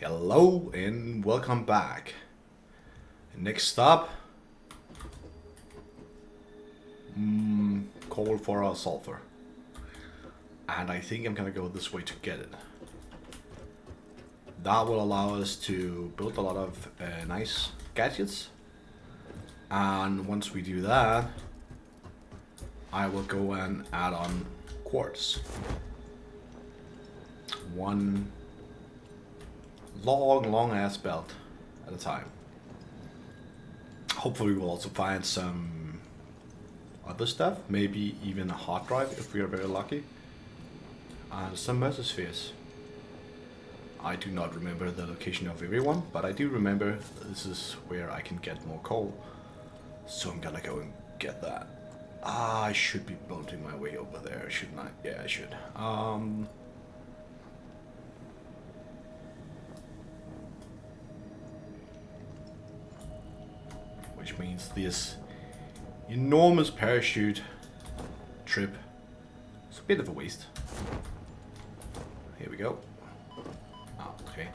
Hello and welcome back. Next stop, call for a sulfur. And I think I'm gonna go this way to get it. That will allow us to build a lot of nice gadgets. And once we do that, I will go and add on quartz. One long ass belt at a time. Hopefully we'll also find some other stuff, maybe even a hard drive if we are very lucky, and some mesospheres. I do not remember the location of everyone, but I do remember this is where I can get more coal, so I'm gonna go and get that. I should be building my way over there, shouldn't I? Yeah, I should. Which means this enormous parachute trip is a bit of a waste. Here we go. Oh, okay.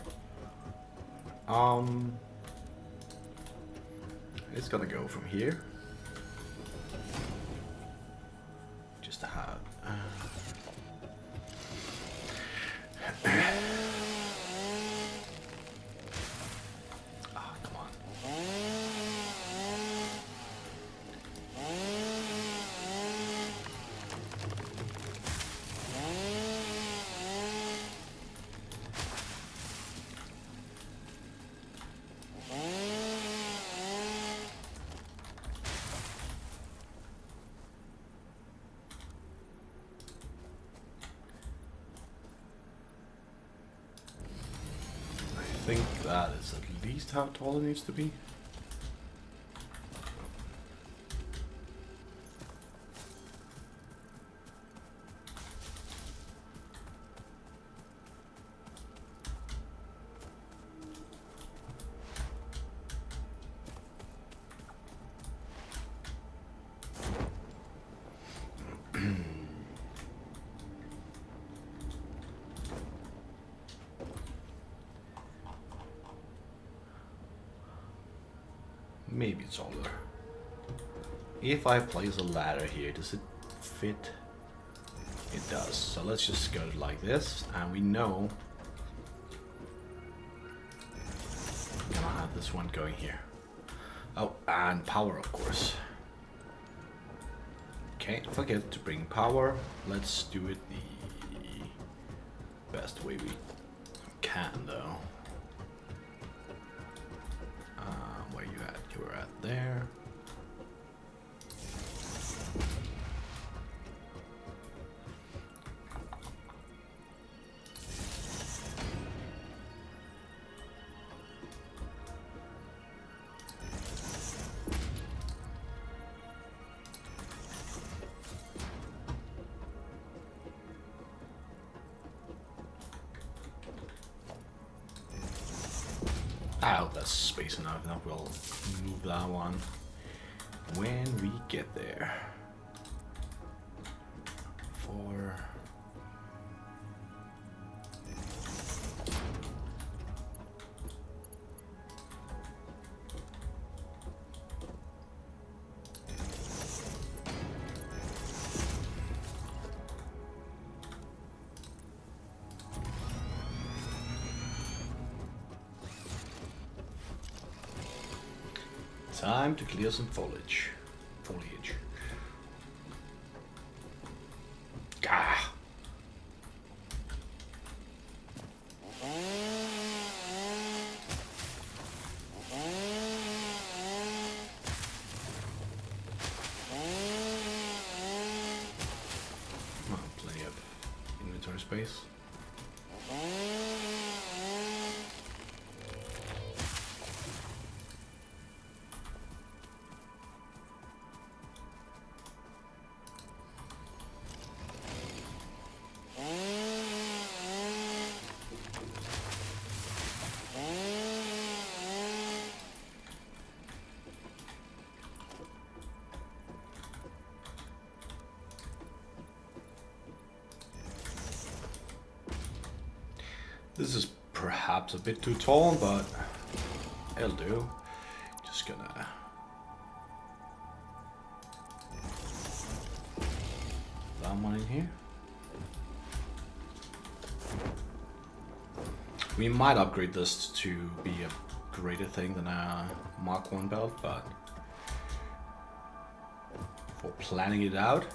It's gonna go from here. Just to have. Come on. I think that is at least how tall it needs to be. Maybe it's taller. If I place a ladder here, does it fit? It does. So let's just go like this, and we know I'm gonna have this one going here. Oh, and power, of course. Can't forget to bring power. Let's do it the best way we can, though. Where you at? You were at there. I hope that's space enough. Now we'll move that one when we get there. For time to clear some foliage. Gah! Plenty of inventory space. This is perhaps a bit too tall, but it'll do. Just gonna that one in here. We might upgrade this to be a greater thing than a Mark 1 belt, but for planning it out,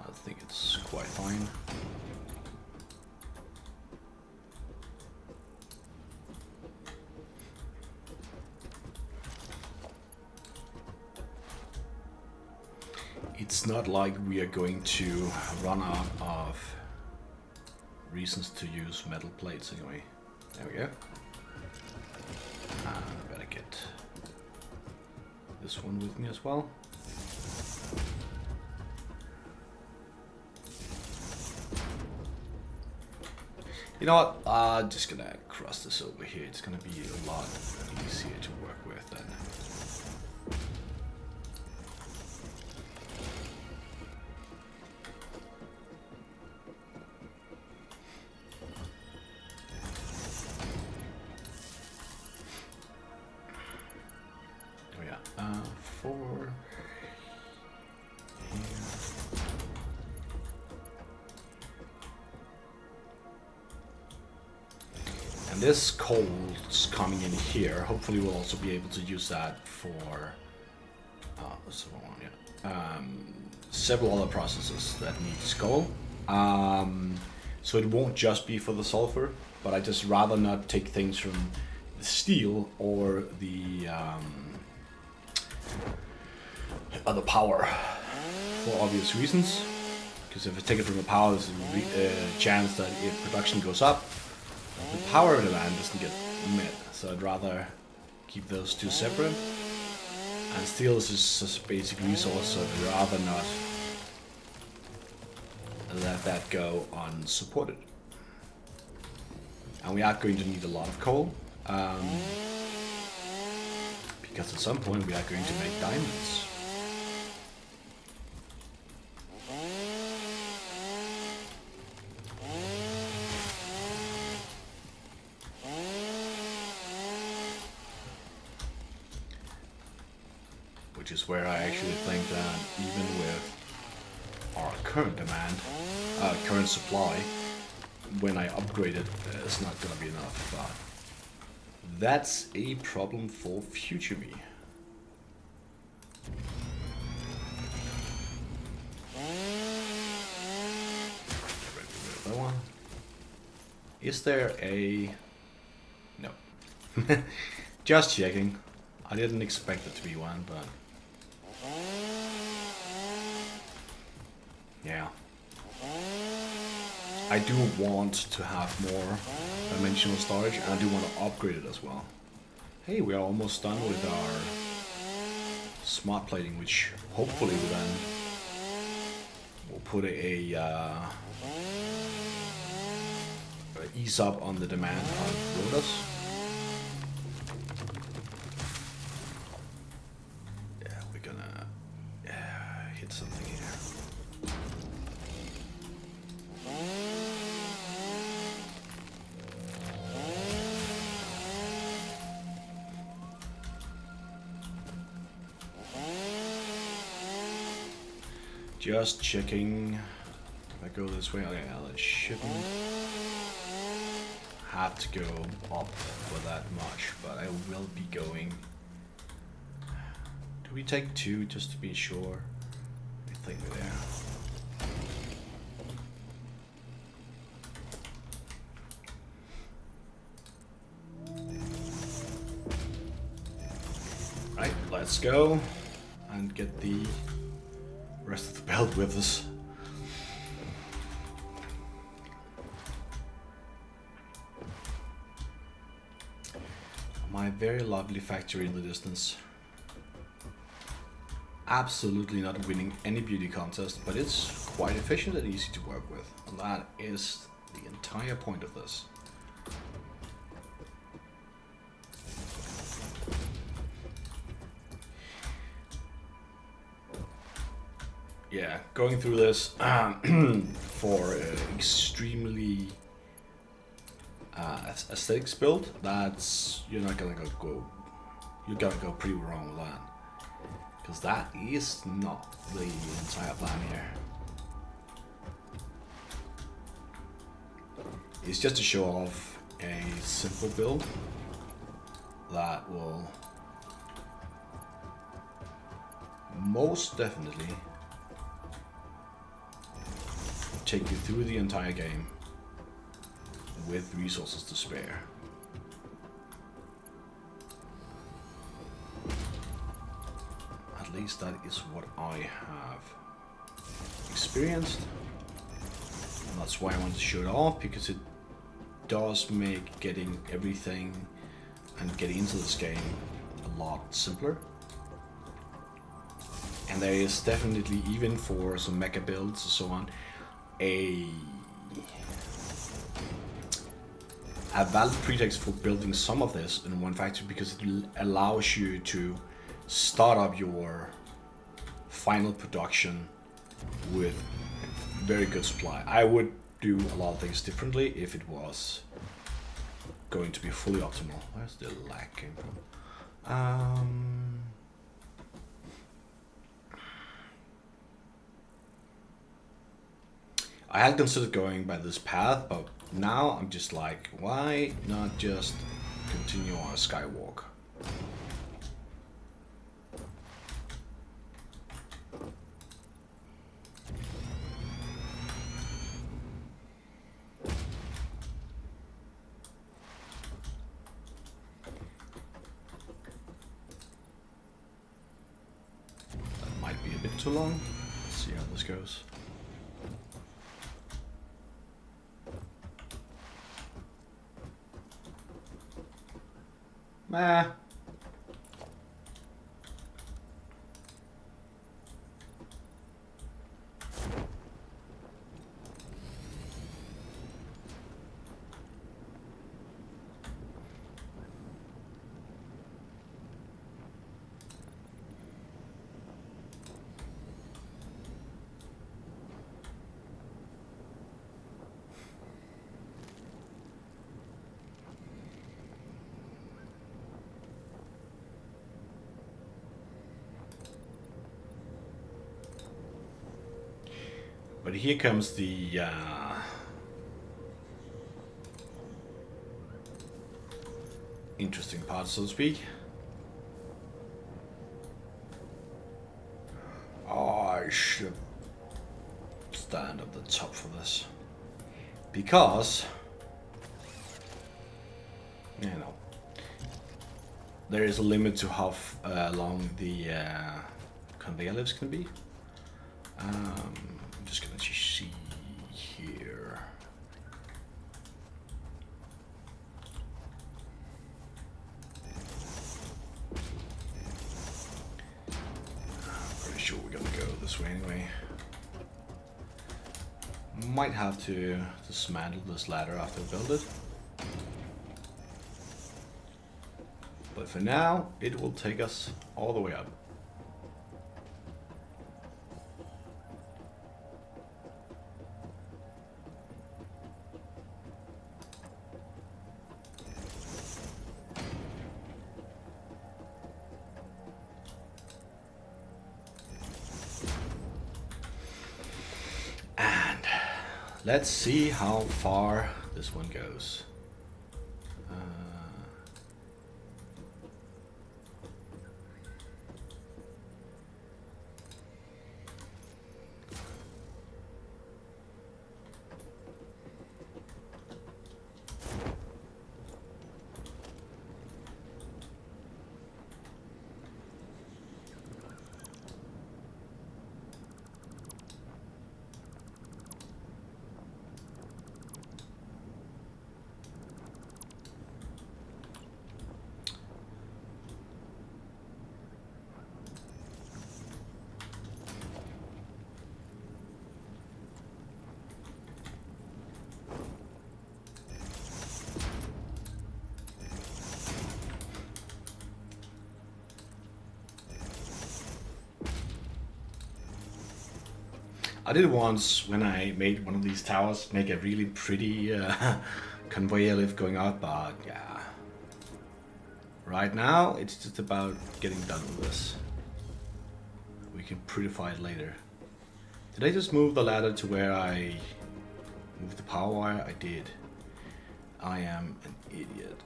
I think it's quite fine. It's not like we are going to run out of reasons to use metal plates anyway. There we go. I better get this one with me as well. You know what? I'm just gonna cross this over here. It's gonna be a lot easier to work with then. This coal's coming in here. Hopefully we'll also be able to use that for several other processes that need coal. So it won't just be for the sulfur, but I just rather not take things from the steel or the other power for obvious reasons. Because if I take it from the power, there's a chance that if production goes up, the power demand doesn't get met, so I'd rather keep those two separate. And steel is just a basic resource, so I'd rather not let that go unsupported. And we are going to need a lot of coal, because at some point we are going to make diamonds. Which is where I actually think that even with our current demand, current supply, when I upgrade it, it's not gonna be enough. But that's a problem for future me. That one. Is there a... No. Just checking. I didn't expect it to be one, but... yeah. I do want to have more dimensional storage, and I do want to upgrade it as well. Hey, we are almost done with our smart plating, which hopefully will put a ease up on the demand on rotors. Something here. Just checking. If I go this way, okay, that shouldn't have to go up for that much, but I will be going. Do we take two just to be sure? I think we're there. Right, let's go and get the rest of the belt with us. My very lovely factory in the distance. Absolutely not winning any beauty contest, but it's quite efficient and easy to work with. And that is the entire point of this. Yeah, going through this for extremely aesthetics build, that's you're gonna go pretty wrong with that, because that is not the entire plan here. It's just to show off a simple build that will most definitely take you through the entire game with resources to spare. At least that is what I have experienced, and that's why I wanted to show it off, because it does make getting everything and getting into this game a lot simpler. And there is definitely, even for some mecha builds and so on, a valid pretext for building some of this in one factory, because it allows you to start up your final production with very good supply. I would do a lot of things differently if it was going to be fully optimal. Where's the lag came from? I had considered going by this path, but now I'm just like, why not just continue our skywalk? That might be a bit too long. Let's see how this goes. Nah. But here comes the interesting part, so to speak. Oh, I should stand at the top for this, because you know there is a limit to how long the conveyor lifts can be. I'm just gonna see here. I'm pretty sure we're gonna go this way anyway. Might have to dismantle this ladder after I build it. But for now, it will take us all the way up. Let's see how far this one goes. I did once, when I made one of these towers, make a really pretty conveyor lift going out, but yeah. Right now, it's just about getting done with this. We can prettify it later. Did I just move the ladder to where I moved the power wire? I did. I am an idiot.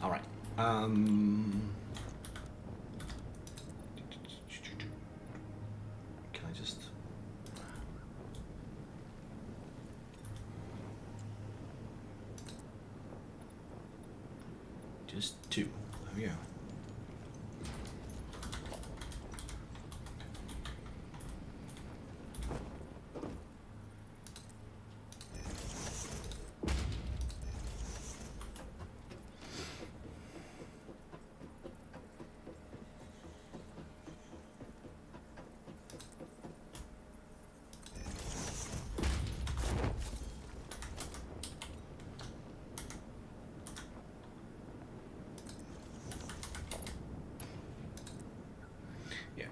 Alright. Can I just... Just 2. There we go.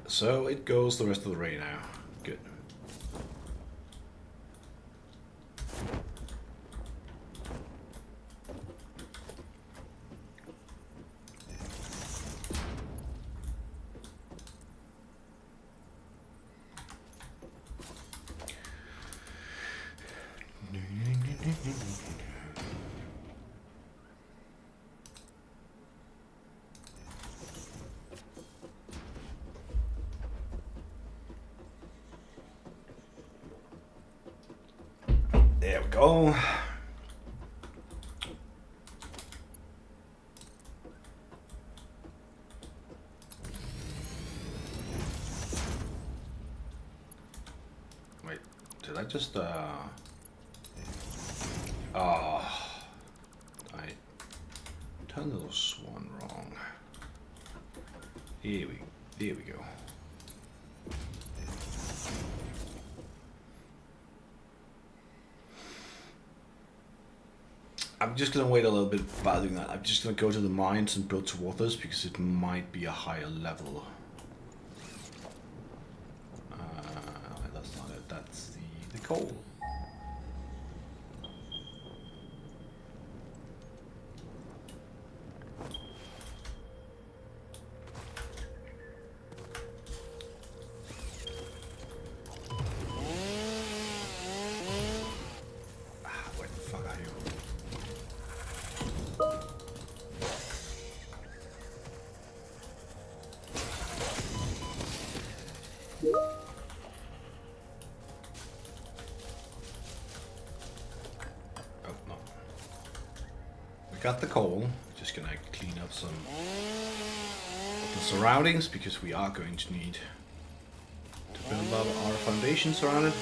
So it goes the rest of the way now. Good. There we go. Wait, did I just I turned this one wrong. There we go. I'm just gonna wait a little bit about doing that. I'm just gonna go to the mines and build toward this because it might be a higher level. That's not it. That's the coal. Where the fuck are you? Got the coal. Just gonna clean up some of the surroundings because we are going to need to build up our foundations around it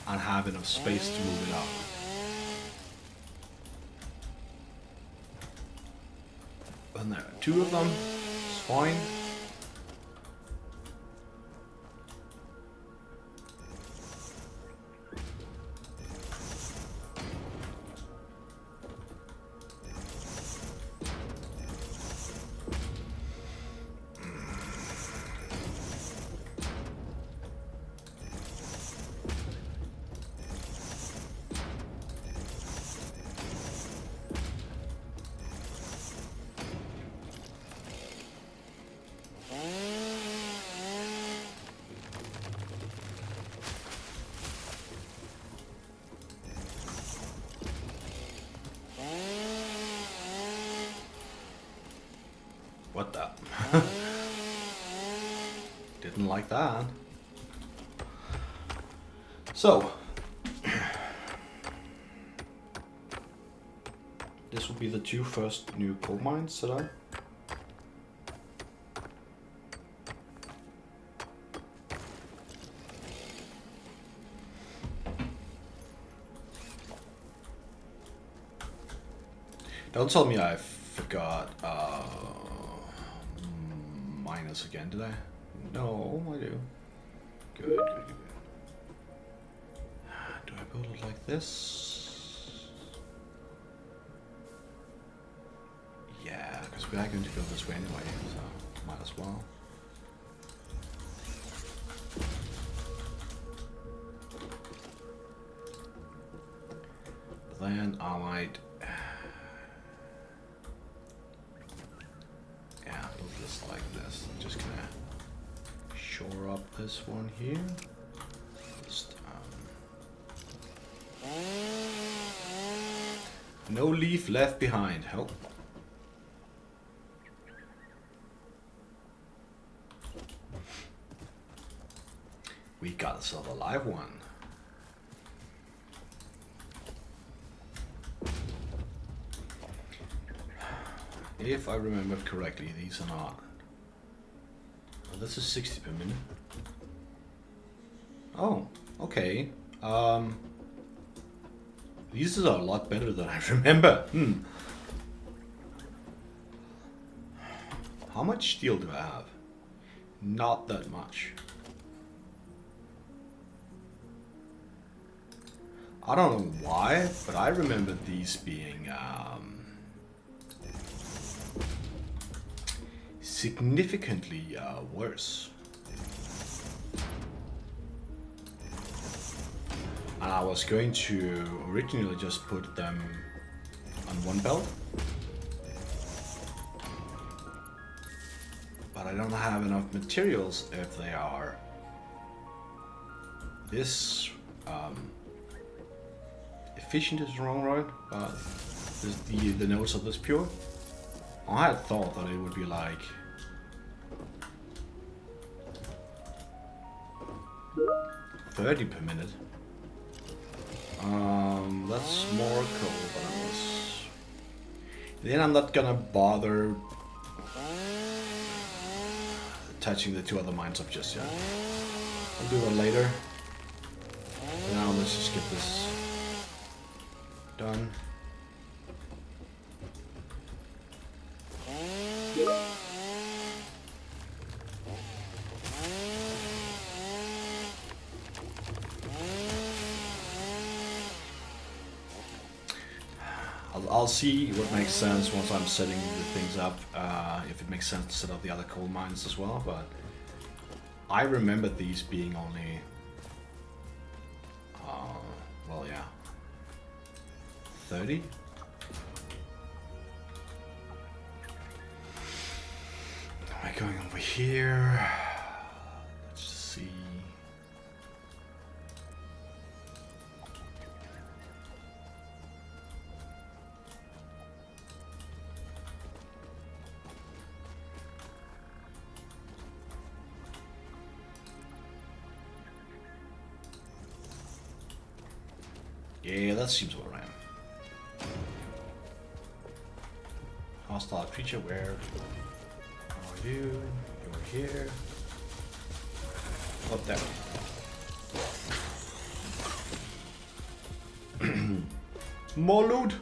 and have enough space to move it out. And there are 2 of them. It's fine. What the? Didn't like that. So, this will be the 2 first new coal mines set up. Don't tell me I forgot minus again, did I? No, I do. Good, good, good, good. Do I build it like this? Yeah, because we are going to build this way anyway, so. Might as well. Then I might, yeah, build this like this. I'm just gonna shore up this one here. Just, no leaf left behind. Oh. We got ourselves a live one. If I remember correctly, these are not. Oh, this is 60 per minute. Oh, okay. These are a lot better than I remember. How much steel do I have? Not that much. I don't know why, but I remember these being significantly worse. And I was going to originally just put them on one belt, but I don't have enough materials if they are this efficient is wrong, right? But the notes are this pure. I had thought that it would be like 30 per minute. That's more cool, but then I'm not gonna bother touching the two other mines up just yet. I'll do that later. For now, let's just get this done. I'll see what makes sense once I'm setting the things up, if it makes sense to set up the other coal mines as well, but I remember these being only, well, yeah, 30? Am I going over here? Let's just see. Yeah, that seems about right. Hostile creature, where are you? You're here. Oh, there. More loot!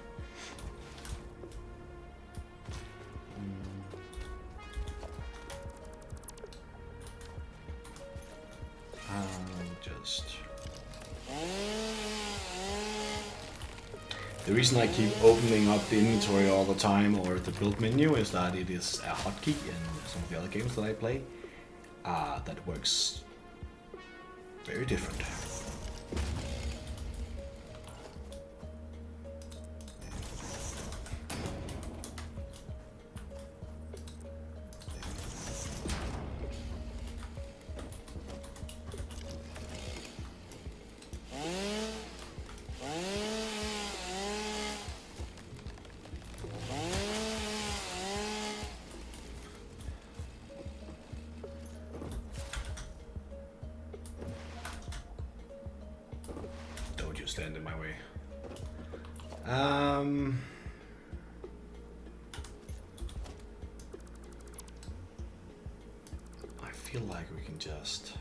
Just... The reason I keep opening up the inventory all the time or the build menu is that it is a hotkey in some of the other games that I play that works very different. Stand in my way. I feel like we can just...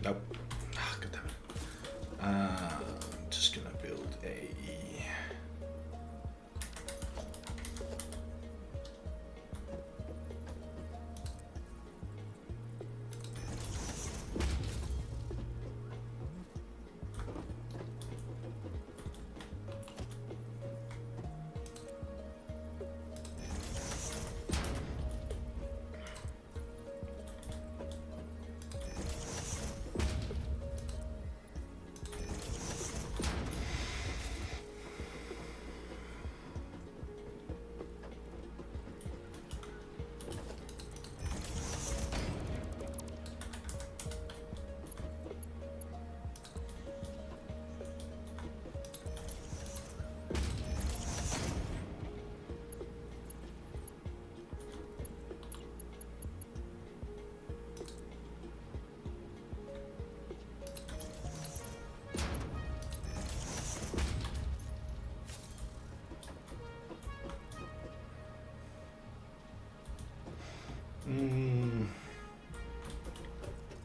Nope. Ah, God damn it. I'm just gonna build a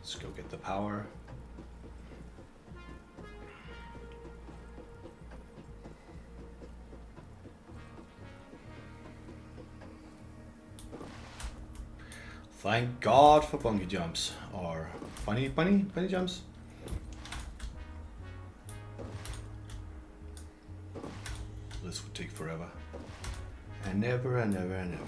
Let's go get the power. Thank God for bungee jumps or bunny jumps. This would take forever, and never and never and never.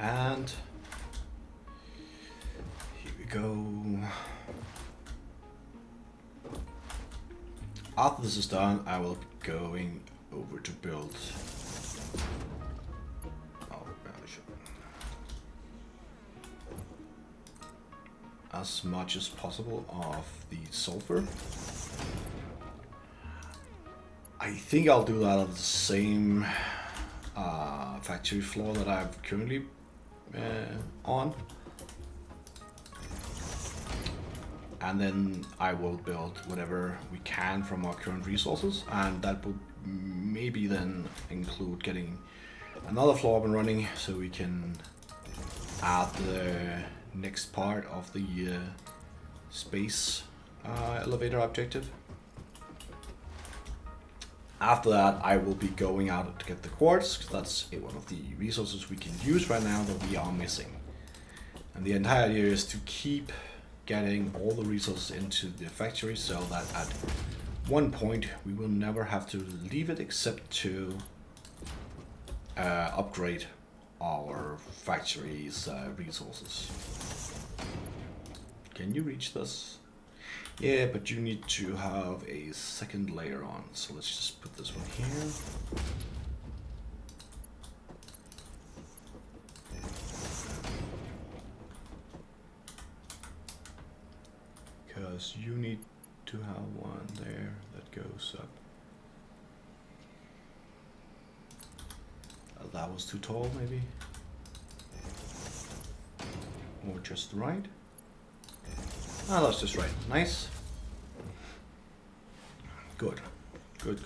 And here we go. After this is done, I will be going over to build. As much as possible of the sulfur. I think I'll do that on the same factory floor that I'm currently on. And then I will build whatever we can from our current resources, and that will maybe then include getting another floor up and running so we can add the next part of the space elevator objective. After that, I will be going out to get the quartz, because that's one of the resources we can use right now that we are missing. And the entire idea is to keep getting all the resources into the factory so that at one point we will never have to leave it except to upgrade our factory's resources. Can you reach this? Yeah, but you need to have a second layer on, so let's just put this one here. Because you need to have one there that goes up. That was too tall, maybe? Or just right? Ah, that's just right. Nice. Good. Good.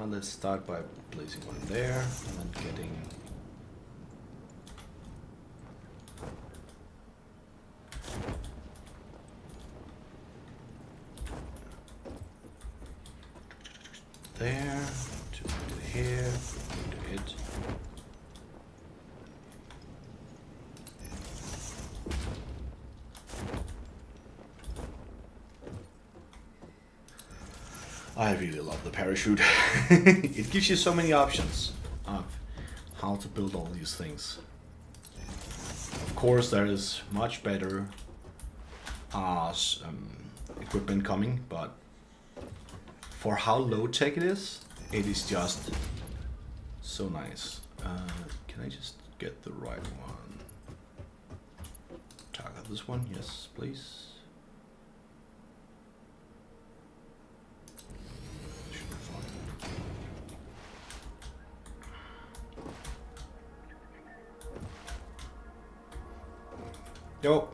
Let's start by placing one there and then getting there to here to it. I really love the parachute. It gives you so many options of how to build all these things. Of course, there is much better equipment coming, but for how low tech it is just so nice. Can I just get the right one? Target this one, yes, please. Yo.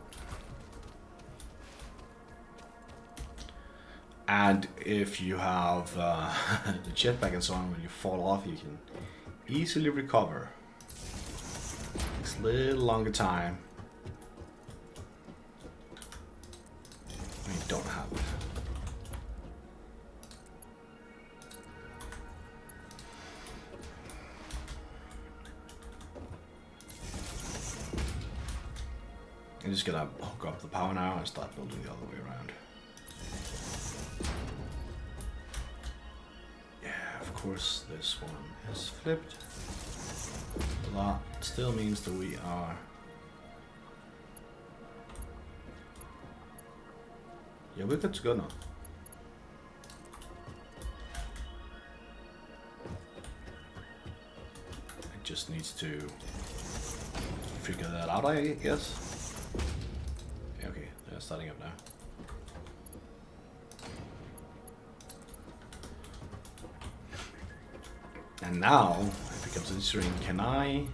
And if you have the jetpack and so on, when you fall off, you can easily recover. Takes a little longer time when you don't have it. I'm just gonna hook up the power now and start building the other way around. Yeah, of course this one is flipped. That still means that we are Yeah, we're good to go now. It just needs to figure that out, I guess. Yeah, okay, they're starting up now. And now it becomes interesting. Can I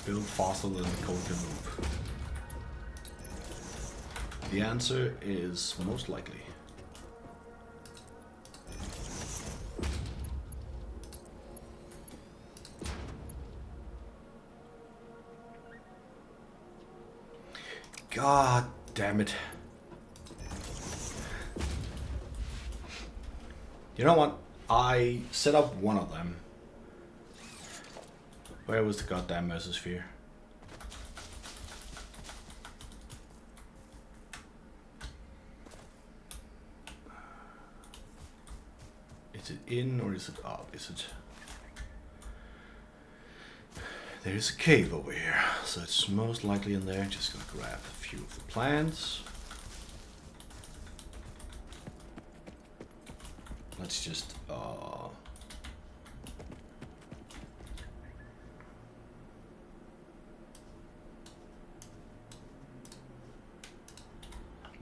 build faster than the code can move? The answer is most likely. God damn it. You know what? I set up one of them. Where was the goddamn mesosphere? Is it in or is it up? Is it? There's a cave over here, so it's most likely in there. Just gonna grab a few of the plants. Let's just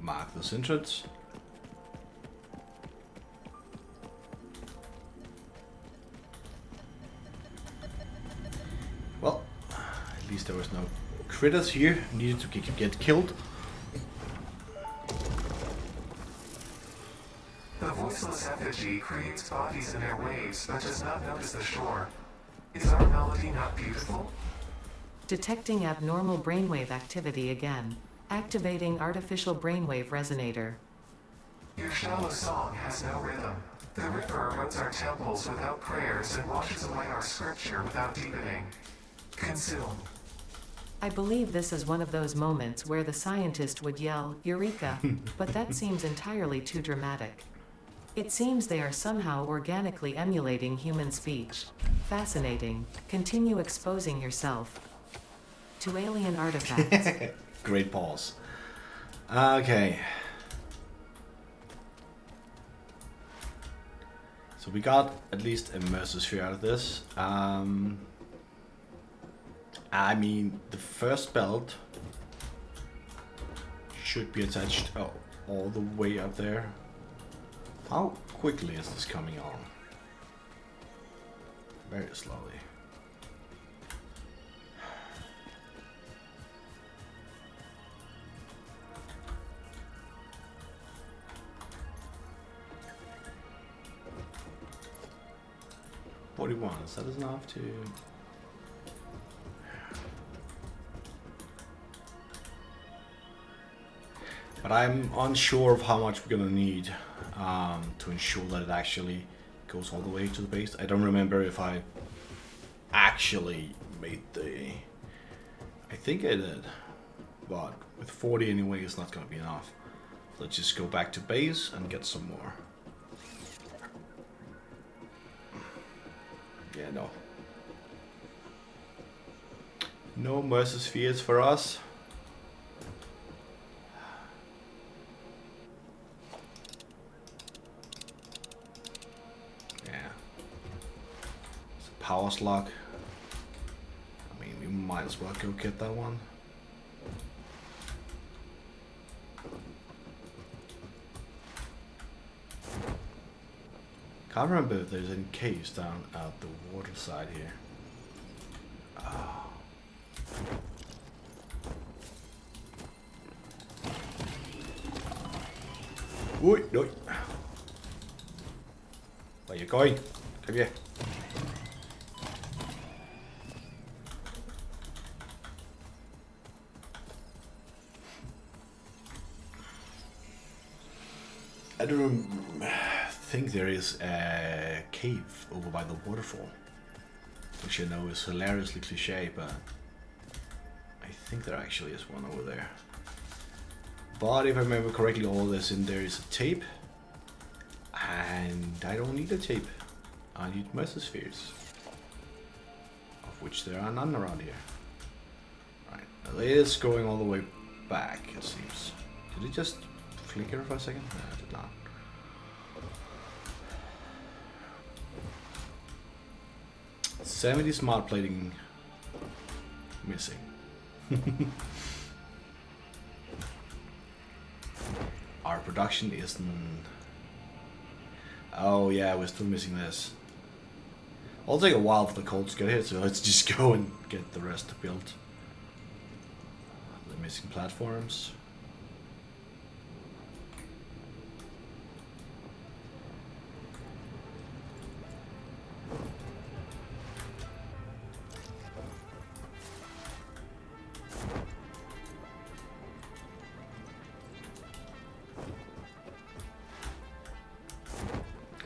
mark this entrance. Well, at least there was no critters here needed to get killed. The voiceless effigy creates bodies in airwaves but does not notice the shore. Is our melody not beautiful? Detecting abnormal brainwave activity again. Activating artificial brainwave resonator. Your shallow song has no rhythm. The river erodes our temples without prayers and washes away our scripture without deepening. Consume. I believe this is one of those moments where the scientist would yell, Eureka, but that seems entirely too dramatic. It seems they are somehow organically emulating human speech. Fascinating. Continue exposing yourself to alien artifacts. Great pause. Okay. So we got at least a mesosphere out of this. I mean, the first belt should be attached all the way up there. How quickly is this coming on? Very slowly. Is that enough to? But I'm unsure of how much we're gonna need to ensure that it actually goes all the way to the base. I don't remember if I actually made the... I think I did, but with 40 anyway, it's not gonna be enough. Let's just go back to base and get some more. Yeah, no. No mesospheres for us. Yeah. It's a power slug. I mean, we might as well go get that one. Can't remember if there's any caves down at the water side here. Oh. Ui, no. Where you going? Come here. I don't think there is a cave over by the waterfall, which I know is hilariously cliche, but I think there actually is one over there. But if I remember correctly, all this in there is a tape, and I don't need a tape. I need mesospheres, of which there are none around here. Right, now it is going all the way back, it seems. Did it just flicker for a second? No, it did not. $70 smart plating missing. Our production isn't... Oh yeah, we're still missing this. It'll take a while for the coal to get here, so let's just go and get the rest built. The missing platforms.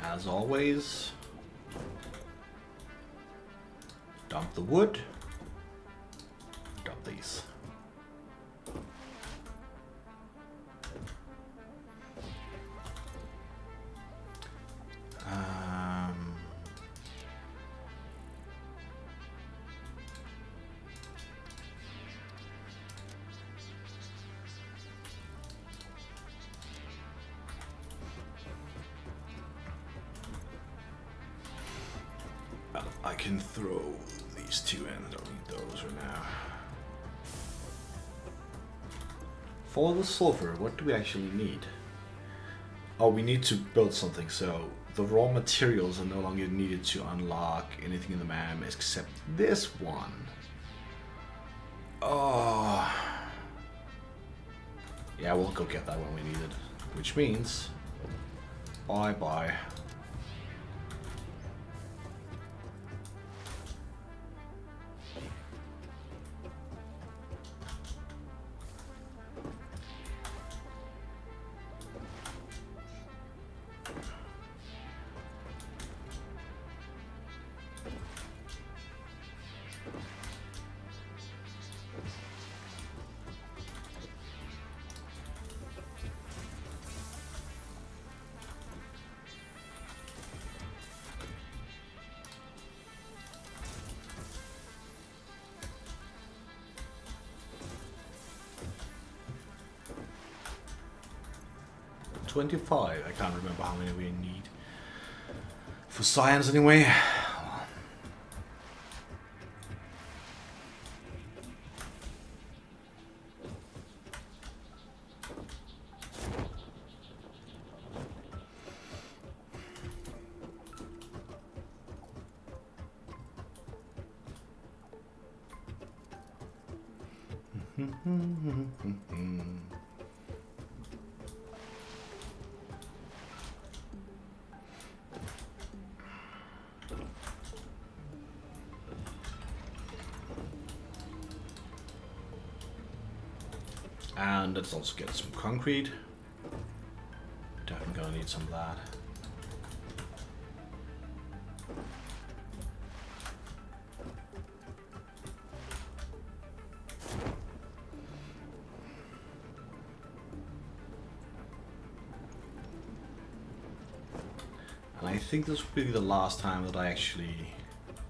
As always, dump the wood, dump these. I can throw these two in, I don't need those right now. For the sulfur, what do we actually need? Oh, we need to build something, so the raw materials are no longer needed to unlock anything in the map except this one. Oh. Yeah, we'll go get that when we need it. Which means, bye-bye. $25. I can't remember how many we need for science anyway. And let's also get some concrete. Definitely gonna need some of that. And I think this will be the last time that I actually,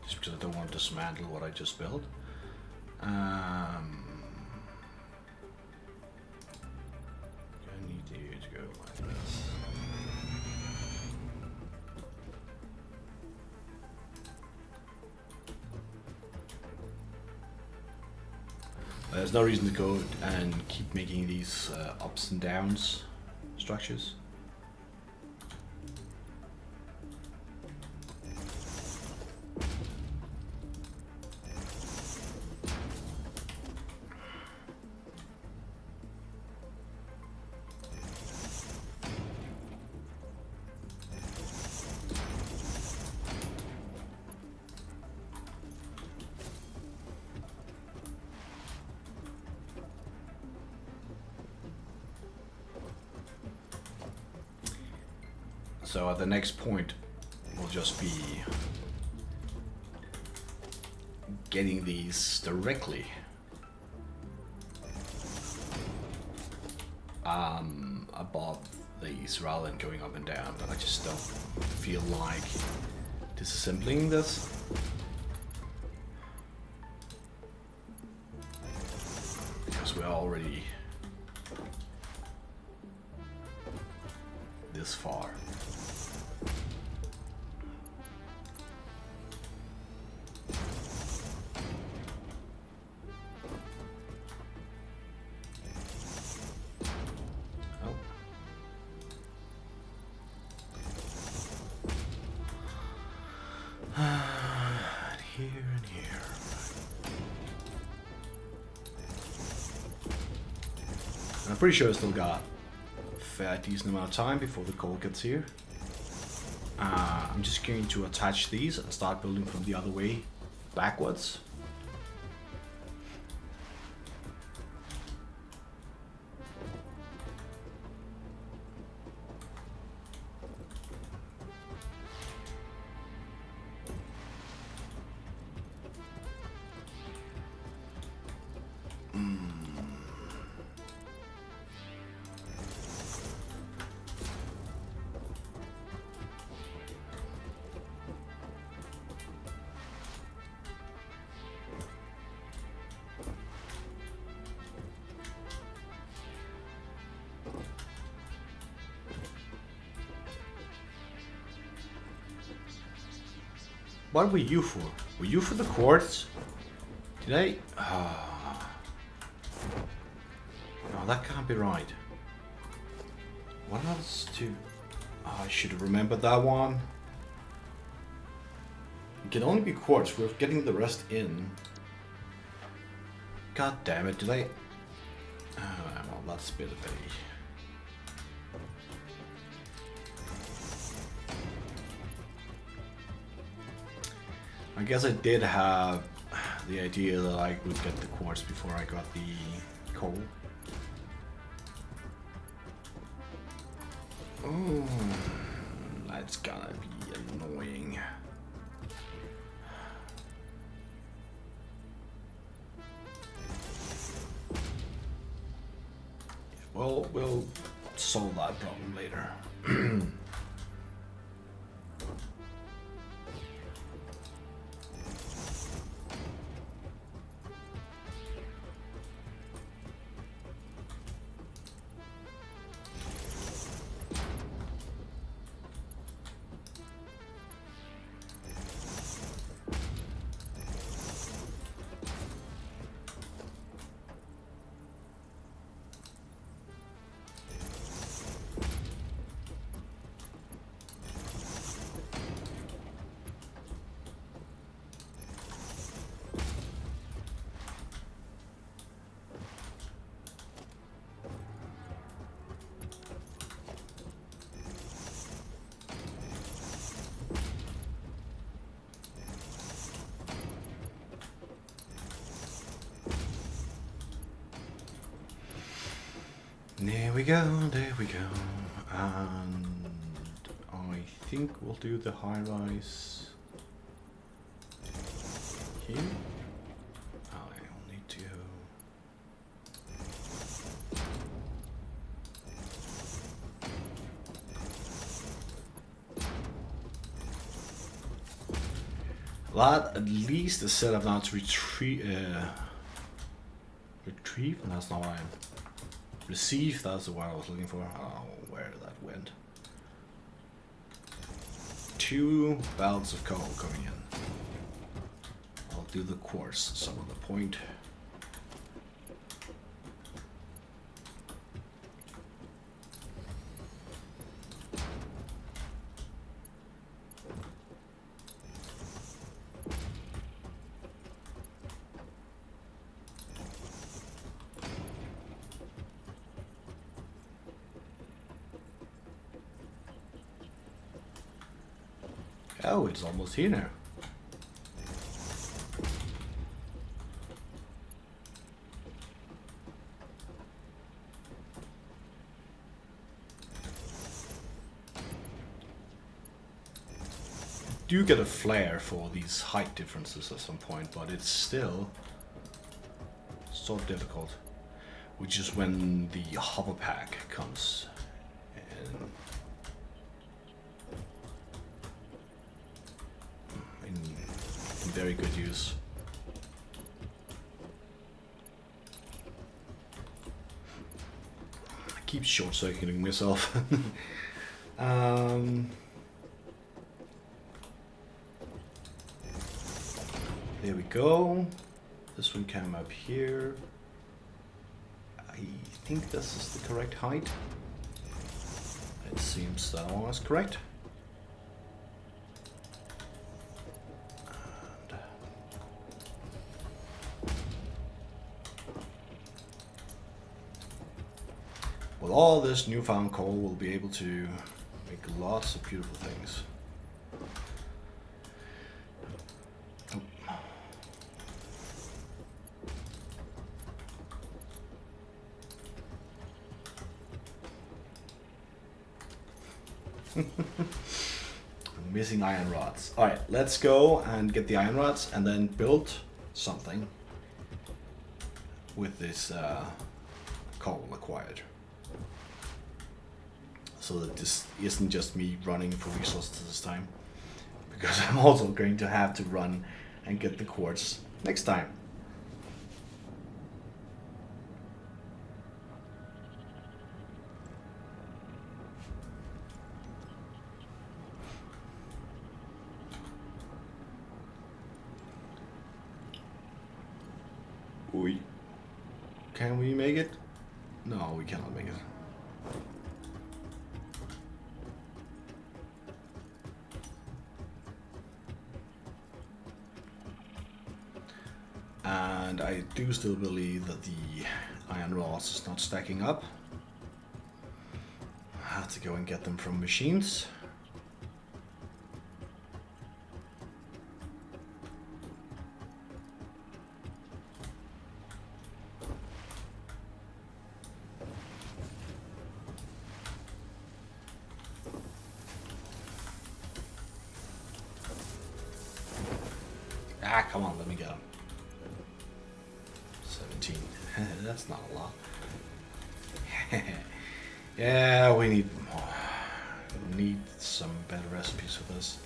just because I don't want to dismantle what I just built. There's no reason to go and keep making these ups and downs structures. So the next point will just be getting these directly above these rather than going up and down, but I just don't feel like disassembling this. Because we're already this far. Oh. And here and here. And I'm pretty sure I still got a fair decent amount of time before the coal gets here. I'm just going to attach these and start building from the other way backwards. What were you for? Were you for the quartz? Did I? No, that can't be right. What else to... Oh, I should have remembered that one. It can only be quartz. We're getting the rest in. God damn it, did I... well, that's a bit of a... I guess I did have the idea that I would get the quartz before I got the coal. Oh, that's gonna be annoying. Well, we'll solve that problem later. There we go, there we go. And I think we'll do the high rise here. I'll need to go. That at least is set up now to retrieve. That's not what I am. Receive, that's the word I was looking for. I don't know where that went. 2 belts of coal coming in. I'll do the quartz some other point. Oh, it's almost here now. Do get a flare for these height differences at some point, but it's still so difficult. Which is when the hover pack comes in very good use. I keep short-circuiting myself. There we go. This one came up here. I think this is the correct height. It seems that one is correct. And with all this newfound coal, we'll be able to make lots of beautiful things. Missing iron rods. Alright, let's go and get the iron rods and then build something with this coal acquired. So that this isn't just me running for resources this time. Because I'm also going to have to run and get the quartz next time. Can we make it? No, we cannot make it. And I do still believe that the iron rods is not stacking up. I have to go and get them from machines. Ah, come on, let me get them. 17. That's not a lot. Yeah, we need more. We need some better recipes for this.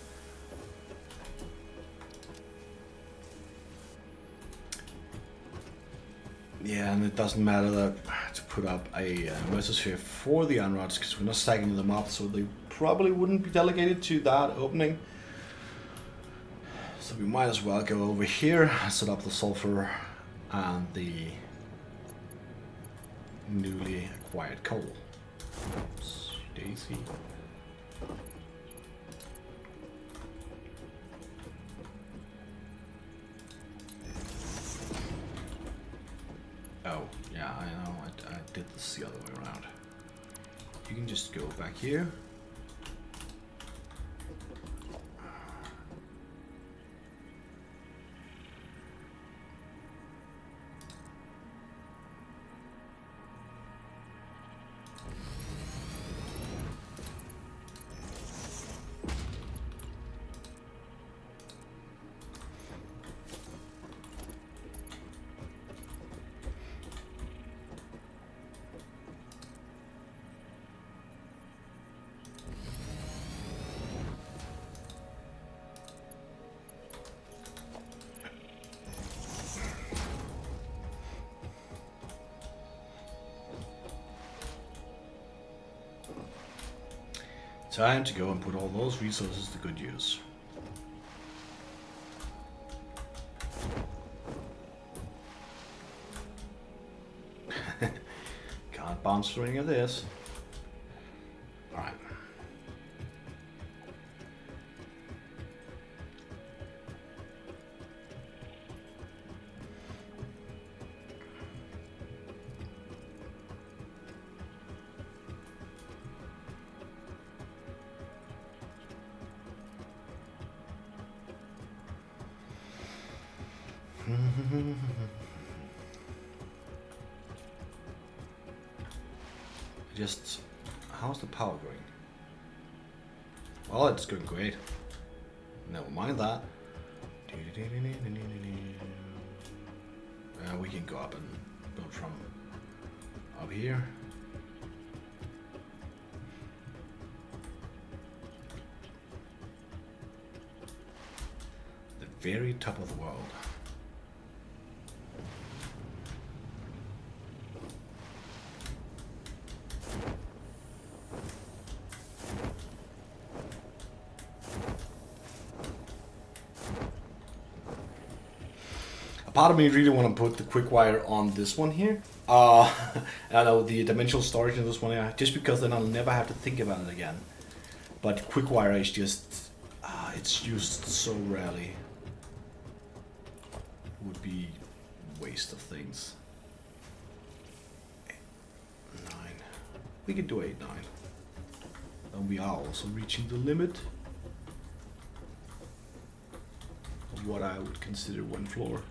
Yeah, and it doesn't matter that to put up a mesosphere for the iron rods because we're not stacking them up, so they probably wouldn't be delegated to that opening. So we might as well go over here, set up the sulfur and the newly acquired coal. Oops, Daisy. Oh, yeah, I know, I did this the other way around. You can just go back here. Time to go and put all those resources to good use. Can't bounce through any of this. Alright. Just, how's the power going? Well, it's going great. Never mind that. We can go up and build from up here. The very top of the world. A part of me really want to put the quick wire on this one here. I know the dimensional storage in this one here, just because then I'll never have to think about it again. But quick wire is just, it's used so rarely. It would be waste of things. 8, 9. We can do 8, 9. And we are also reaching the limit of what I would consider one floor.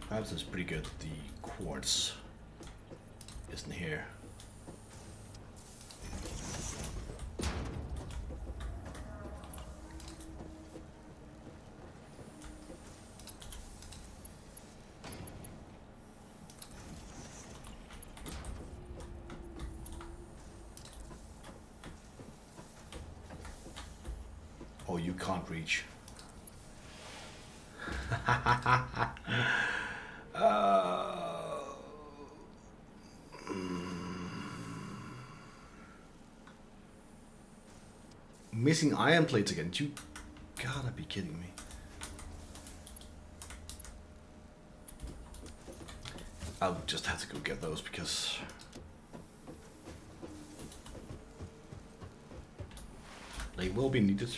Perhaps it's pretty good the quartz isn't here. Oh, you can't reach. Missing iron plates again. You gotta be kidding me. I'll just have to go get those because they will be needed.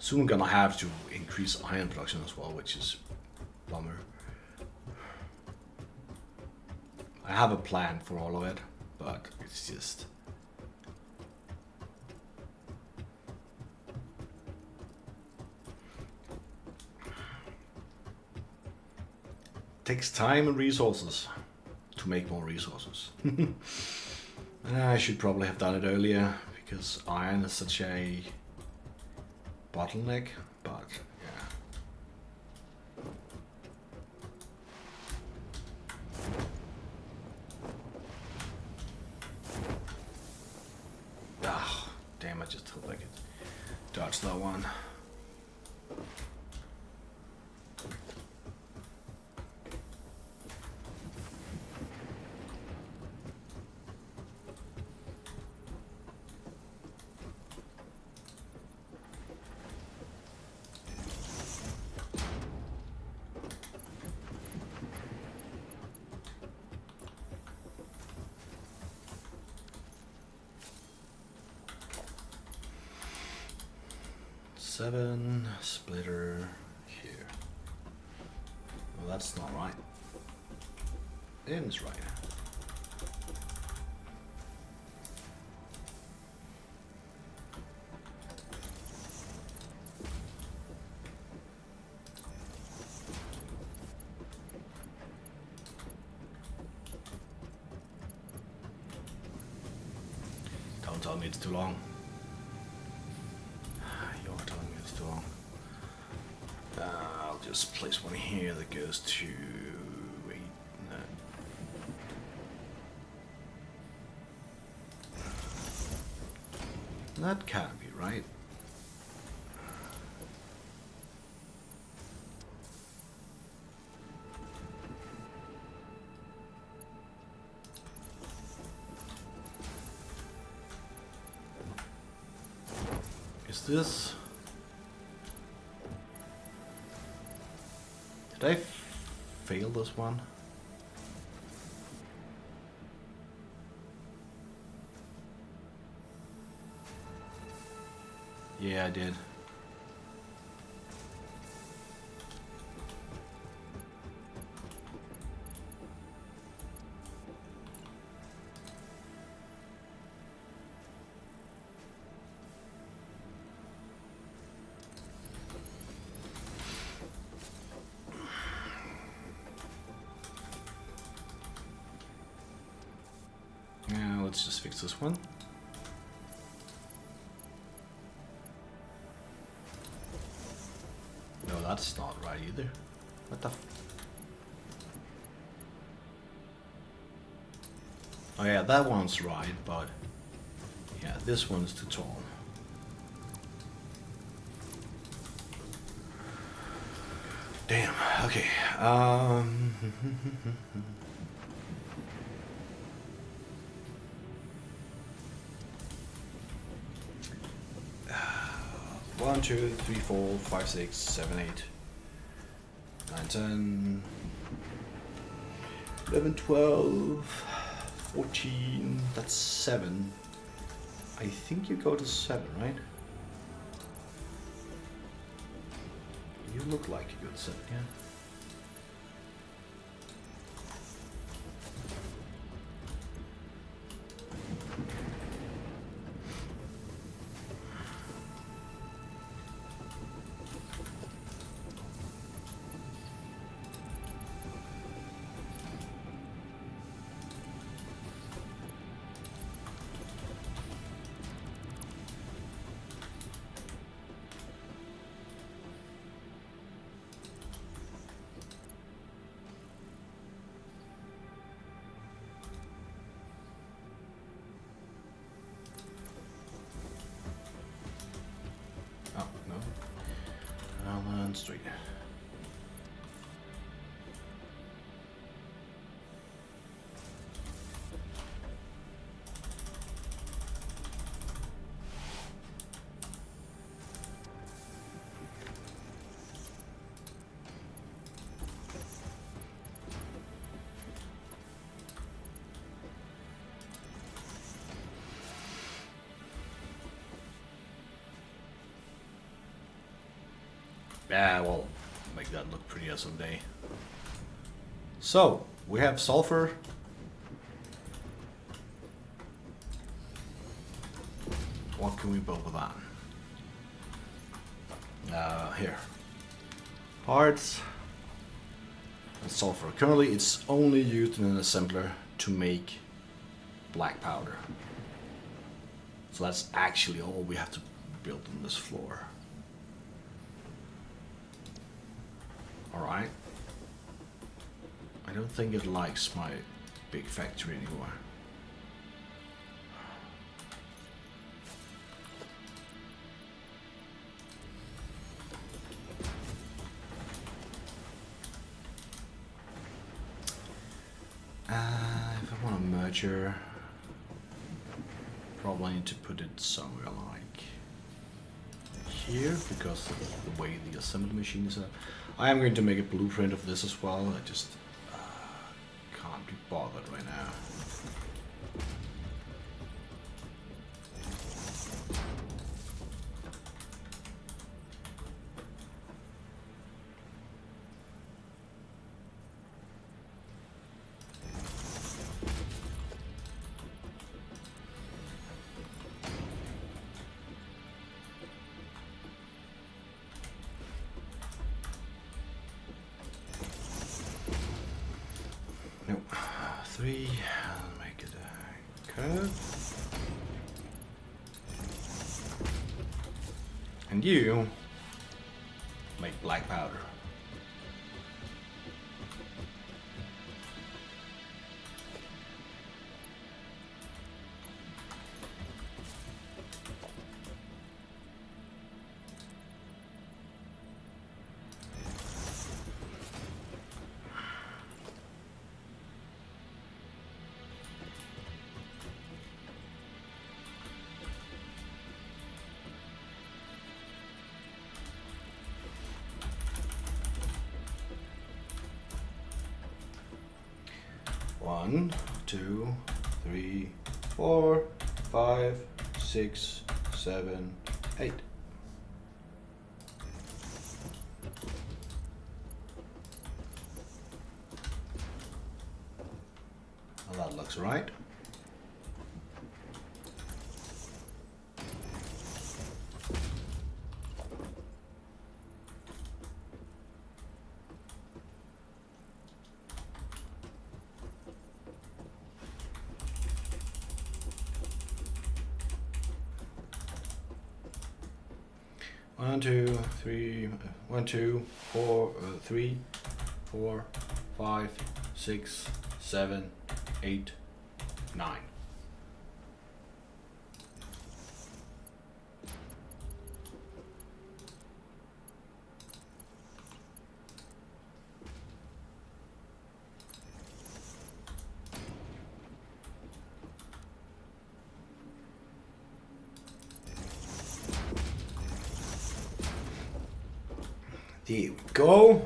Soon gonna have to increase iron production as well, which is a bummer. I have a plan for all of it, but it's just takes time and resources to make more resources. I should probably have done it earlier because iron is such a bottleneck, but yeah. Ah, damn, I just hope I could dodge that one. Seven splitter here. Well, that's not right. It's right. Don't tell me it's too long. I'll just place one here that goes to 8, 9. That can't be right. Is this... Did I fail this one? Yeah, I did. let's just fix this one. No, that's not right either. What the Oh yeah, that one's right, but yeah, this one's too tall. Damn, okay. 1, 2, 3, 4, 5, 6, 7, 8, 9, 10, 11, 12, 14, that's 7. I think you go to 7, right? You look like you go to 7, yeah. Oh, no. Allen Street. Yeah, well, make that look prettier someday. So, we have sulfur. What can we build with that? Here. Parts and sulfur. Currently, it's only used in an assembler to make black powder. So that's actually all we have to build on this floor. Alright. I don't think it likes my big factory anymore. If I want a merger, probably need to put it somewhere like here because of the way the assembly machine is set up. I am going to make a blueprint of this as well. I just can't be bothered right now. Nope. 3, I'll make it a curve. And you make black powder. One, 2, 3, 4, 5, 6, 7, 8. Well, that looks right. 1, 2, 3, 1, 2, 4, 3, 4, 5, 6, 7, 8, 9. There we go.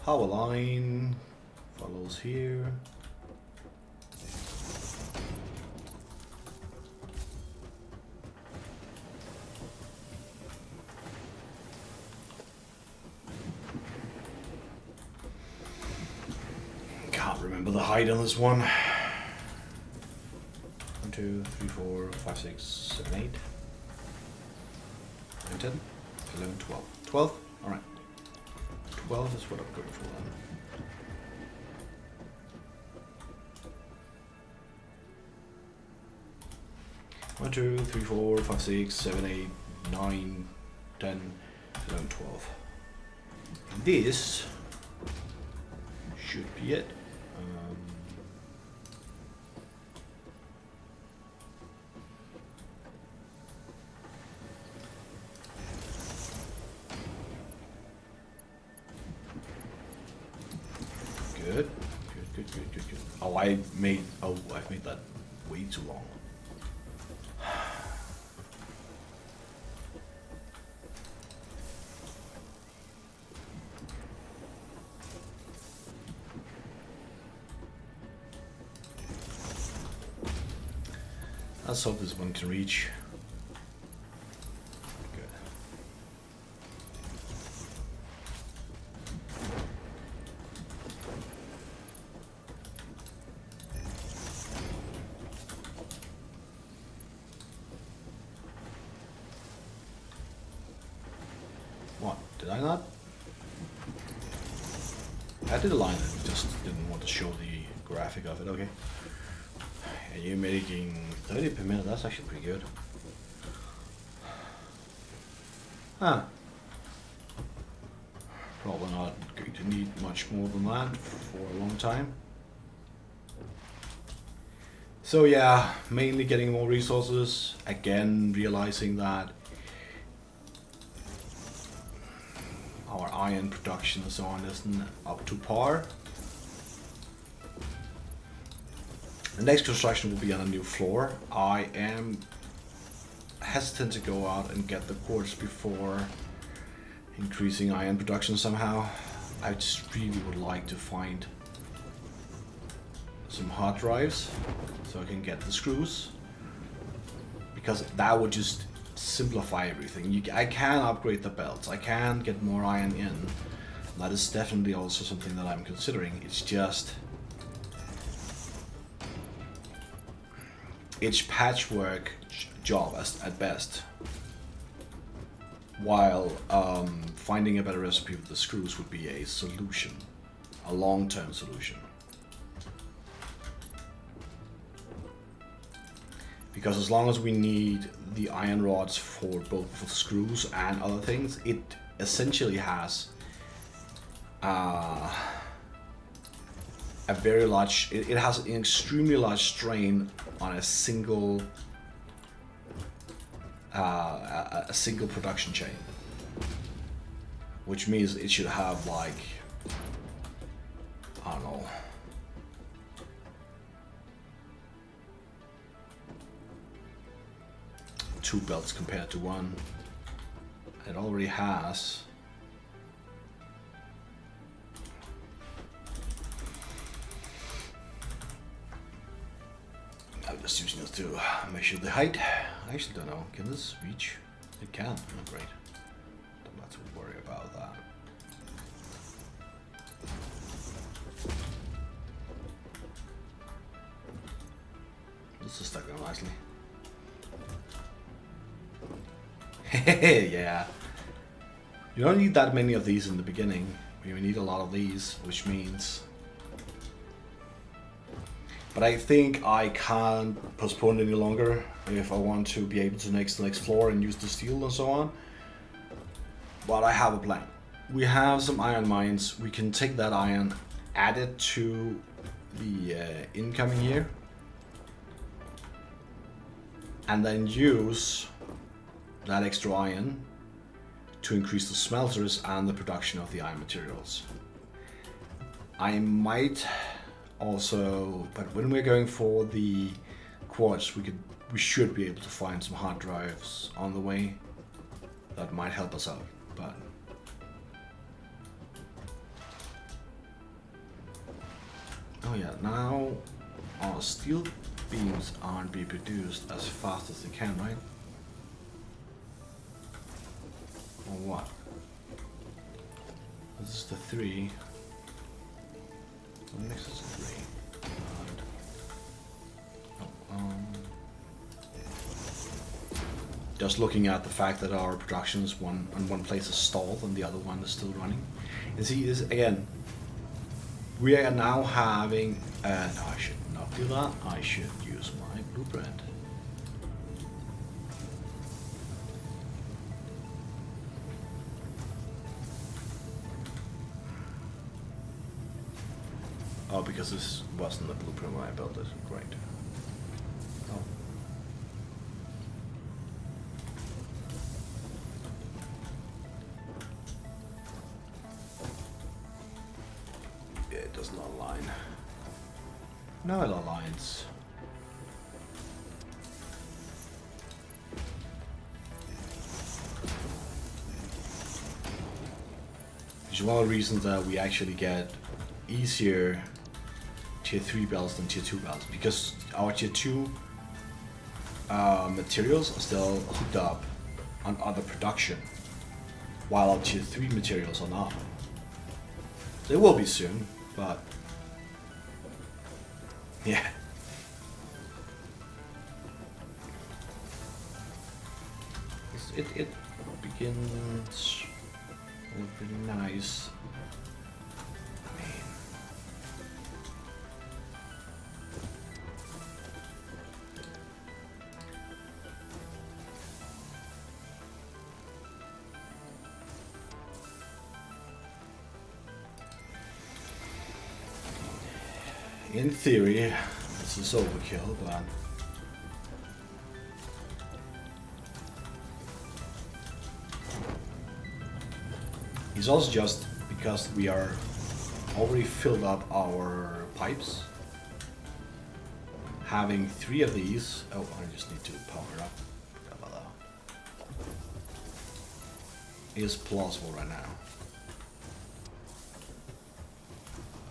Power line follows here. Can't remember the height on this one. 1, 2, 3, 4, 5, 6, 7, 8, 9, 10, 11, 12. 12? Alright. 12 is what I'm going for then. One, 2, 3, 4, 5, 6, 7, 8, 9, 10, 11, 12. This should be it. Good. Good. Oh, I've made that way too long. Let's hope this one can reach. Good. What? Did I not? I did a line and just didn't want to show the graphic of it. Okay. And you're making 30 per minute, that's actually pretty good. Huh. Probably not going to need much more than that for a long time. So yeah, mainly getting more resources. Again, realizing that our iron production and so on isn't up to par. The next construction will be on a new floor. I am hesitant to go out and get the quartz before increasing iron production somehow. I just really would like to find some hard drives so I can get the screws, because that would just simplify everything. I can upgrade the belts, I can get more iron in. That is definitely also something that I'm considering. It's just it's patchwork job at best, while finding a better recipe with the screws would be a solution, a long-term solution. Because as long as we need the iron rods for both the screws and other things, it essentially has a very large, it has an extremely large strain on a single production chain, which means it should have like, I don't know, two belts compared to one. It already has I'm just using this to measure the height. I actually don't know. Can this reach? It can. Oh, great. Don't have to worry about that. This is stuck on nicely. Yeah. You don't need that many of these in the beginning. You need a lot of these, which means... But I think I can't postpone it any longer if I want to be able to next the next floor and use the steel and so on. But I have a plan. We have some iron mines. We can take that iron, add it to the incoming here, and then use that extra iron to increase the smelters and the production of the iron materials. I might also, but when we're going for the quartz, we should be able to find some hard drives on the way that might help us out. But oh yeah, now our steel beams aren't being produced as fast as they can, right? Or what? This is the 3. The next is 3. Just looking at the fact that our production is one place is stalled and the other one is still running. And see this again. We are now having. No, I should not do that. I should use my blueprint. Oh, because this wasn't the blueprint when I built it. Great. Oh. Yeah, it does not align. No, it aligns. Which is one of the reasons that we actually get easier tier 3 belts than tier 2 belts, because our tier 2 materials are still hooked up on other production, while our tier 3 materials are not. They will be soon, but yeah. It begins with really nice. In theory, this is overkill, but it's also just because we are already filled up our pipes. Having 3 of these. Oh, I just need to power it up. Forgot about that. Is plausible right now.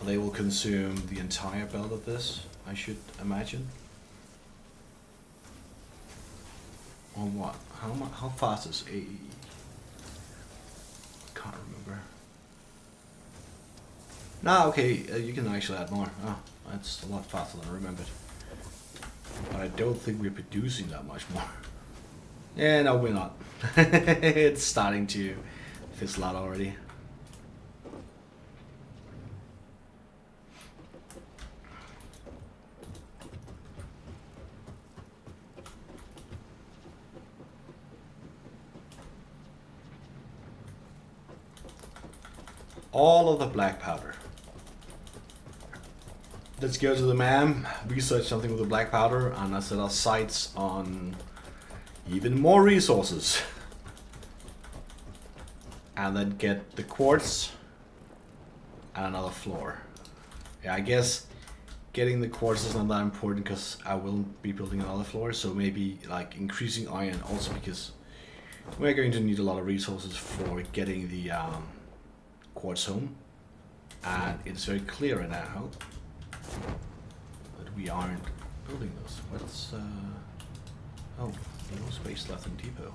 They will consume the entire belt of this, I should imagine. Or what? How fast is A? Can't remember. Nah, okay, you can actually add more. Oh, that's a lot faster than I remembered. But I don't think we're producing that much more. Yeah, no, we're not. It's starting to fizzle out already. All of the black powder. Let's go to the MAM, research something with the black powder, and I set our sights on even more resources. And then get the quartz and another floor. Yeah, I guess getting the quartz is not that important because I will be building another floor, so maybe like increasing iron also because we're going to need a lot of resources for getting the quartz home, and it's very clear right now that we aren't building those. What's oh, no space left in depot.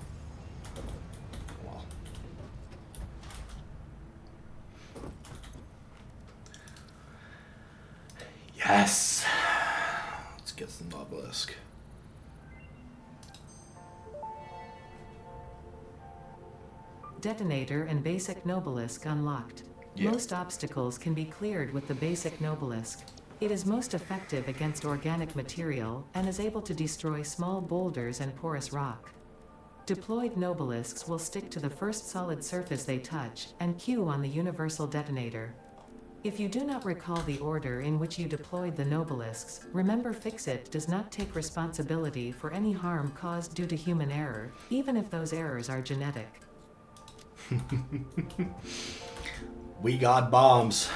Well, yes, let's get some obelisk. Detonator and basic Nobelisk unlocked. Yeah. Most obstacles can be cleared with the basic Nobelisk. It is most effective against organic material and is able to destroy small boulders and porous rock. Deployed nobelisks will stick to the first solid surface they touch and cue on the universal detonator. If you do not recall the order in which you deployed the nobelisks, remember Fixit does not take responsibility for any harm caused due to human error, even if those errors are genetic. We got bombs.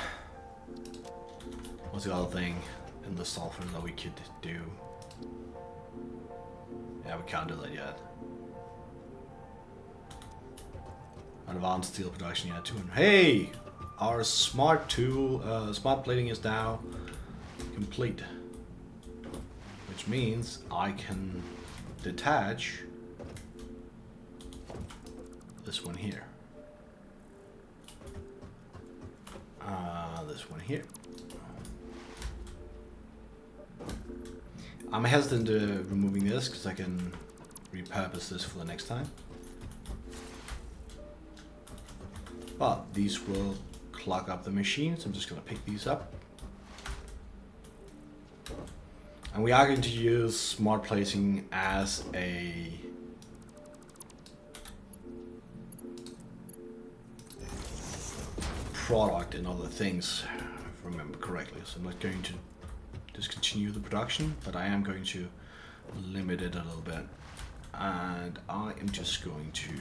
What's the other thing in the sulfur that we could do? Yeah, we can't do that yet. Advanced steel production, yeah, 200. Hey! Our smart tool, smart plating is now complete. Which means I can detach this one here. This one here. I'm hesitant to removing this because I can repurpose this for the next time. But these will clog up the machine, so I'm just going to pick these up. And we are going to use smart plating as a product in other things, if I remember correctly. So I'm not going to discontinue the production, but I am going to limit it a little bit. And I am just going to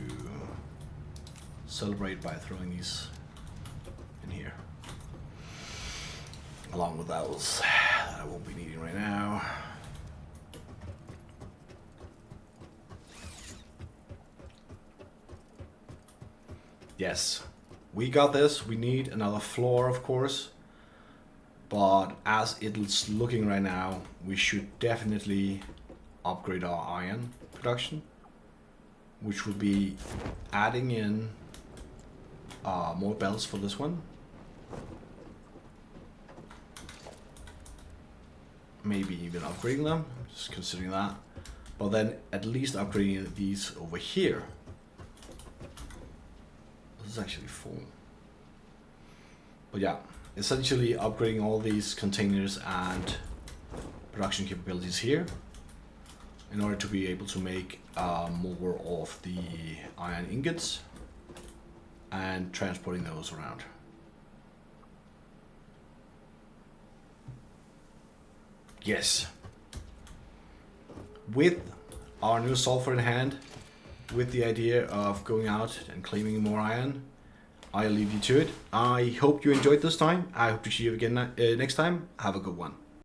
celebrate by throwing these in here, along with those that I won't be needing right now. Yes, we got this. We need another floor, of course, but as it's looking right now, we should definitely upgrade our iron production, which will be adding in more belts for this one. Maybe even upgrading them, just considering that. But then at least upgrading these over here. This is actually full. But yeah, essentially upgrading all these containers and production capabilities here in order to be able to make more of the iron ingots and transporting those around. Yes. With our new sulfur in hand, with the idea of going out and claiming more iron, I'll leave you to it. I hope you enjoyed this time. I hope to see you again next time. Have a good one.